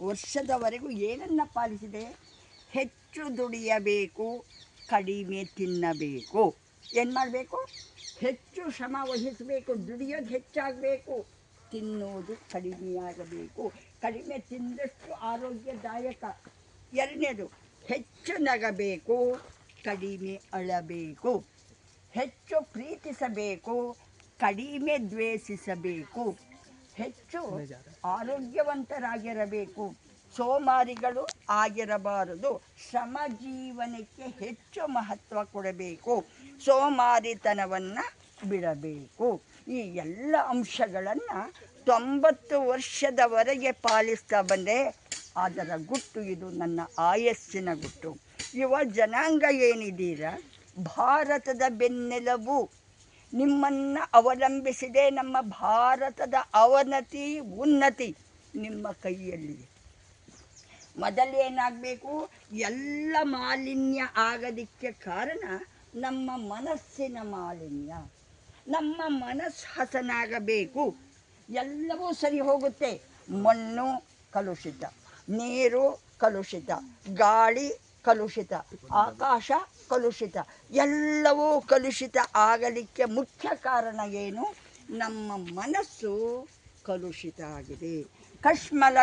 ವರ್ಷದವರೆಗೂ ಏನನ್ನು ಪಾಲಿಸಿದೆ? ಹೆಚ್ಚು ದುಡಿಯಬೇಕು, ಕಡಿಮೆ ತಿನ್ನಬೇಕು. ಏನು ಮಾಡಬೇಕು? ಹೆಚ್ಚು ಶ್ರಮ ವಹಿಸಬೇಕು, ದುಡಿಯೋದು ಹೆಚ್ಚಾಗಬೇಕು, ತಿನ್ನೋದು ಕಡಿಮೆಯಾಗಬೇಕು. ಕಡಿಮೆ ತಿಂದಷ್ಟು ಆರೋಗ್ಯದಾಯಕ. ಎರಡನೇದು, ಹೆಚ್ಚು ನಗಬೇಕು, ಕಡಿಮೆ ಅಳಬೇಕು. ಹೆಚ್ಚು ಪ್ರೀತಿಸಬೇಕು, ಕಡಿಮೆ ದ್ವೇಷಿಸಬೇಕು. ಹೆಚ್ಚು ಆರೋಗ್ಯವಂತರಾಗಿರಬೇಕು, ಸೋಮಾರಿಗಳು ಆಗಿರಬಾರದು. ಶ್ರಮ ಜೀವನಕ್ಕೆ ಹೆಚ್ಚು ಮಹತ್ವ ಕೊಡಬೇಕು, ಸೋಮಾರಿತನವನ್ನು ಬಿಡಬೇಕು. ಈ ಎಲ್ಲ ಅಂಶಗಳನ್ನು 90 ವರ್ಷದವರೆಗೆ ಪಾಲಿಸ್ತಾ ಬಂದೆ. ಅದರ ಗುಟ್ಟು ಇದು, ನನ್ನ ಆಯಸ್ಸಿನ ಗುಟ್ಟು. ಯುವ ಜನಾಂಗ ಏನಿದ್ದೀರ, ಭಾರತದ ಬೆನ್ನೆಲುಬು. ನಿಮ್ಮನ್ನು ಅವಲಂಬಿಸಿದೆ ನಮ್ಮ ಭಾರತದ ಅವನತಿ ಉನ್ನತಿ ನಿಮ್ಮ ಕೈಯಲ್ಲಿದೆ. ಮೊದಲೇನಾಗಬೇಕು? ಎಲ್ಲ ಮಾಲಿನ್ಯ ಆಗೋದಕ್ಕೆ ಕಾರಣ ನಮ್ಮ ಮನಸ್ಸಿನ ಮಾಲಿನ್ಯ. ನಮ್ಮ ಮನಸ್ಸು ಹಸನಾಗಬೇಕು, ಎಲ್ಲವೂ ಸರಿ ಹೋಗುತ್ತೆ. ಮಣ್ಣು ಕಲುಷಿತ, ನೀರು ಕಲುಷಿತ, ಗಾಳಿ ಕಲುಷಿತ, ಆಕಾಶ ಕಲುಷಿತ, ಎಲ್ಲವೂ ಕಲುಷಿತ ಆಗಲಿಕ್ಕೆ ಮುಖ್ಯ ಕಾರಣ ಏನು? ನಮ್ಮ ಮನಸ್ಸು ಕಲುಷಿತ ಆಗಿದೆ. ಕಶ್ಮಲ